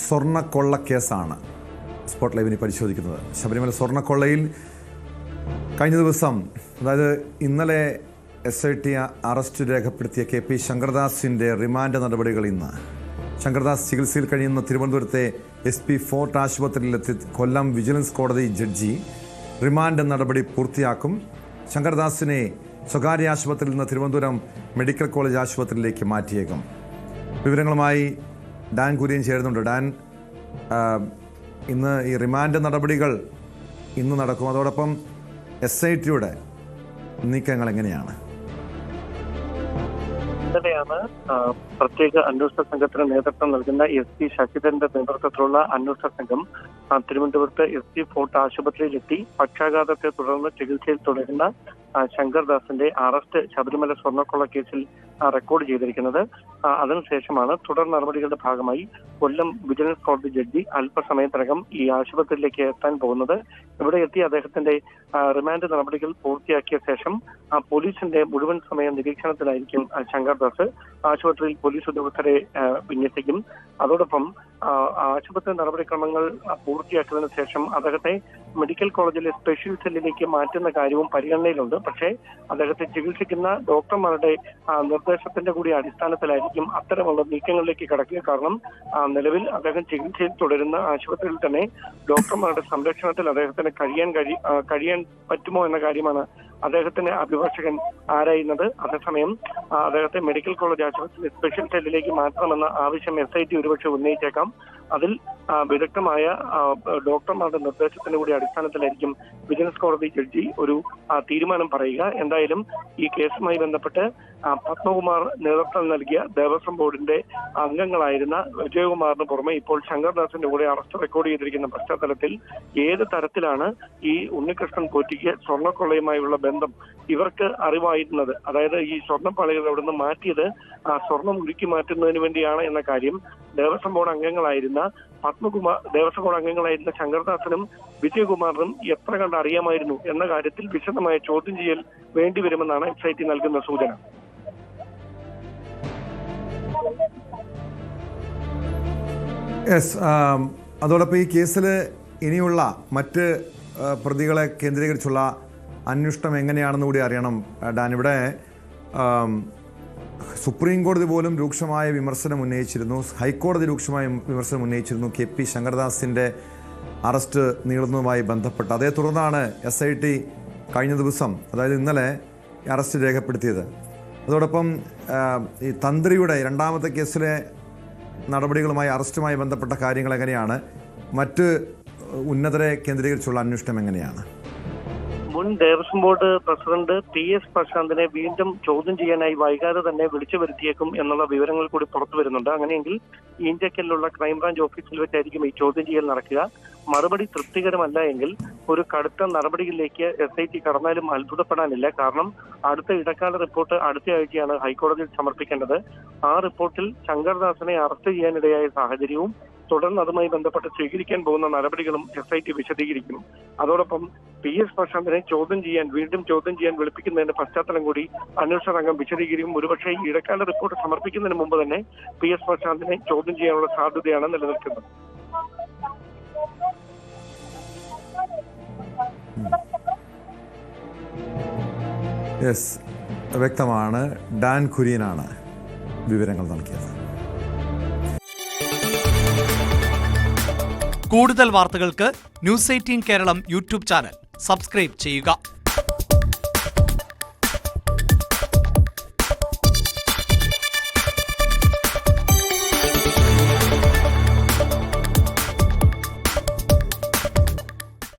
സ്വർണ്ണക്കൊള്ള കേസാണ് സ്പോട്ട് ലൈവിനെ പരിശോധിക്കുന്നത്. ശബരിമല സ്വർണ്ണക്കൊള്ളയിൽ കഴിഞ്ഞ ദിവസം, അതായത് ഇന്നലെ SIT അറസ്റ്റ് രേഖപ്പെടുത്തിയ KP ശങ്കർദാസിൻ്റെ റിമാൻഡ് നടപടികൾ ഇന്ന്. ശങ്കർദാസ് ചികിത്സയിൽ കഴിയുന്ന തിരുവനന്തപുരത്തെ SP ഫോർട്ട് ആശുപത്രിയിലെത്തി കൊല്ലം വിജിലൻസ് കോടതി ജഡ്ജി റിമാൻഡ് നടപടി പൂർത്തിയാക്കും. ശങ്കർദാസിനെ സ്വകാര്യ ആശുപത്രിയിൽ നിന്ന് തിരുവനന്തപുരം മെഡിക്കൽ കോളേജ് ആശുപത്രിയിലേക്ക് മാറ്റിയേക്കും. വിവരങ്ങളുമായി ഡാൻ കുര്യൻ ചേരുന്നുണ്ട്. ഡാൻ, ഇന്ന് ഈ റിമാൻഡ് നടപടികൾ ഇന്ന് നടക്കും. അതോടൊപ്പം SITയുടെ നീക്കങ്ങൾ എങ്ങനെയാണ്? ഇന്നലെയാണ് പ്രത്യേക അന്വേഷണ സംഘത്തിന് നേതൃത്വം നൽകുന്ന SP ശശിധരന്റെ നേതൃത്വത്തിലുള്ള അന്വേഷണ സംഘം തിരുവനന്തപുരത്ത് SP ഫോർട്ട് ആശുപത്രിയിലെത്തി പക്ഷാഘാതത്തെ തുടർന്ന് ചികിത്സയിൽ തുടരുന്ന ശങ്കർദാസിന്റെ അറസ്റ്റ് ശബരിമല സ്വർണ്ണക്കൊള്ള കേസിൽ റെക്കോർഡ് ചെയ്തിരിക്കുന്നത്. അതിനുശേഷമാണ് തുടർ നടപടികളുടെ ഭാഗമായി കൊല്ലം വിജിലൻസ് കോടതി ജഡ്ജി അല്പസമയത്തിനകം ഈ ആശുപത്രിയിലേക്ക് എത്താൻ പോകുന്നത്. ഇവിടെ എത്തി അദ്ദേഹത്തിന്റെ റിമാൻഡ് നടപടികൾ പൂർത്തിയാക്കിയ ശേഷം പോലീസിന്റെ മുഴുവൻ സമയ നിരീക്ഷണത്തിലായിരിക്കും ശങ്കർദാസ്. ആശുപത്രിയിൽ പോലീസ് ഉദ്യോഗസ്ഥരെ വിന്യസിക്കും. അതോടൊപ്പം ആശുപത്രി നടപടിക്രമങ്ങൾ പൂർത്തിയാക്കിയതിനു ശേഷം അദ്ദേഹത്തെ മെഡിക്കൽ കോളേജിലെ സ്പെഷ്യൽ സെല്ലിലേക്ക് മാറ്റുന്ന കാര്യവും പരിഗണനയിലുണ്ട്. പക്ഷേ അദ്ദേഹത്തെ ചികിത്സിക്കുന്ന ഡോക്ടർമാരുടെ നിർദ്ദേശത്തിന്റെ കൂടി അടിസ്ഥാനത്തിലായിരിക്കും അത്തരമുള്ള നീക്കങ്ങളിലേക്ക് കടക്കുക. കാരണം നിലവിൽ അദ്ദേഹം ചികിത്സയിൽ തുടരുന്ന ആശുപത്രിയിൽ തന്നെ ഡോക്ടർമാരുടെ സംരക്ഷണത്തിൽ അദ്ദേഹത്തിന് കഴിയാൻ പറ്റുമോ എന്ന കാര്യമാണ് അദ്ദേഹത്തിന്റെ അഭിഭാഷകൻ ആരായുന്നത്. അതേസമയം അദ്ദേഹത്തെ മെഡിക്കൽ കോളേജ് ആശുപത്രിയിലെ സ്പെഷ്യൽ സെല്ലിലേക്ക് മാറ്റണമെന്ന ആവശ്യം SIT ഒരുപക്ഷെ ഉന്നയിച്ചേക്കാം. അതിൽ വിദഗ്ധമായ ഡോക്ടർമാരുടെ നിർദ്ദേശത്തിന്റെ കൂടി അടിസ്ഥാനത്തിലായിരിക്കും വിജിലൻസ് കോടതി ജഡ്ജി ഒരു തീരുമാനം പറയുക. എന്തായാലും ഈ കേസുമായി ബന്ധപ്പെട്ട് പത്മകുമാർ നേതൃത്വം നൽകിയ ദേവസ്വം ബോർഡിന്റെ അംഗങ്ങളായിരുന്ന വിജയകുമാറിന് പുറമെ ഇപ്പോൾ ശങ്കർദാസിന്റെ കൂടെ അറസ്റ്റ് റെക്കോർഡ് ചെയ്തിരിക്കുന്ന പശ്ചാത്തലത്തിൽ ഏത് തരത്തിലാണ് ഈ ഉണ്ണികൃഷ്ണൻ പോറ്റിക്ക് സ്വർണ്ണക്കൊള്ളയുമായുള്ള ബന്ധം ഇവർക്ക് അറിവായിരുന്നത്, അതായത് ഈ സ്വർണ്ണപ്പാളികൾ അവിടെ നിന്ന് മാറ്റിയത് സ്വർണം ഉരുക്കി മാറ്റുന്നതിന് വേണ്ടിയാണ് എന്ന കാര്യം ദേവസ്വം ബോർഡ് അംഗങ്ങളായിരുന്ന ദേവസ്വം ബോർഡ് അംഗങ്ങളായിരുന്ന ശങ്കർദാസിനും വിജയകുമാറിനും എത്ര കണ്ട് അറിയാമായിരുന്നു എന്ന കാര്യത്തിൽ വിശദമായ ചോദ്യം ചെയ്യൽ വേണ്ടിവരുമെന്നാണ് SIT നൽകുന്ന സൂചന. അതോടൊപ്പം ഈ കേസിൽ ഇനിയുള്ള മറ്റ് പ്രതികളെ കേന്ദ്രീകരിച്ചുള്ള അന്വേഷണം എങ്ങനെയാണെന്ന് കൂടി അറിയണം ഡാൻ. ഇവിടെ സുപ്രീം കോടതി പോലും രൂക്ഷമായ വിമർശനം ഉന്നയിച്ചിരുന്നു, ഹൈക്കോടതി രൂക്ഷമായ വിമർശനം ഉന്നയിച്ചിരുന്നു KP ശങ്കർദാസിൻ്റെ അറസ്റ്റ് നീളുന്നതുമായി ബന്ധപ്പെട്ട്. അതേ തുടർന്നാണ് SIT കഴിഞ്ഞ ദിവസം, അതായത് ഇന്നലെ അറസ്റ്റ് രേഖപ്പെടുത്തിയത്. അതോടൊപ്പം ഈ തന്ത്രിയുടെ രണ്ടാമത്തെ കേസിലെ നടപടികളുമായി അറസ്റ്റുമായി ബന്ധപ്പെട്ട കാര്യങ്ങൾ എങ്ങനെയാണ്? മറ്റ് ഉന്നതരെ കേന്ദ്രീകരിച്ചുള്ള അന്വേഷണം എങ്ങനെയാണ്? മുൻ ദേവസ്വം ബോർഡ് പ്രസിഡന്റ് PS പ്രശാന്തിനെ വീണ്ടും ചോദ്യം ചെയ്യാനായി വൈകാതെ തന്നെ വിളിച്ചു വരുത്തിയേക്കും എന്നുള്ള വിവരങ്ങൾ കൂടി പുറത്തു വരുന്നുണ്ട്. അങ്ങനെയെങ്കിൽ ഈഞ്ചക്കലിലുള്ള ക്രൈംബ്രാഞ്ച് ഓഫീസിൽ വെച്ചായിരിക്കും ഈ ചോദ്യം ചെയ്യൽ നടക്കുക. മറുപടി തൃപ്തികരമല്ല എങ്കിൽ ഒരു കടുത്ത നടപടികളിലേക്ക് SIT കടന്നാലും അത്ഭുതപ്പെടാനില്ല. കാരണം അടുത്ത ഇടക്കാല റിപ്പോർട്ട് അടുത്ത ആഴ്ചയാണ് ഹൈക്കോടതിയിൽ സമർപ്പിക്കേണ്ടത്. ആ റിപ്പോർട്ടിൽ ശങ്കർദാസിനെ അറസ്റ്റ് ചെയ്യാനിടയായ സാഹചര്യവും തുടർന്ന് അതുമായി ബന്ധപ്പെട്ട് സ്വീകരിക്കാൻ പോകുന്ന നടപടികളും SIT വിശദീകരിക്കും. അതോടൊപ്പം PS പ്രശാന്തിനെ വീണ്ടും ചോദ്യം ചെയ്യാൻ വിളിപ്പിക്കുന്നതിന്റെ പശ്ചാത്തലം കൂടി അന്വേഷണ സംഘം വിശദീകരിക്കും. ഒരുപക്ഷെ ഇടക്കാല റിപ്പോർട്ട് സമർപ്പിക്കുന്നതിന് മുമ്പ് തന്നെ PS പ്രശാന്തിനെ ചോദ്യം ചെയ്യാനുള്ള സാധ്യതയാണ് നിലനിൽക്കുന്നത്. വ്യക്തമാണ്. ഡാൻ കുര്യനാണ് വിവരങ്ങൾ നൽകിയത്. കൂടുതൽ വാർത്തകൾക്ക് News 18 Keralam YouTube channel subscribe ചെയ്യുക.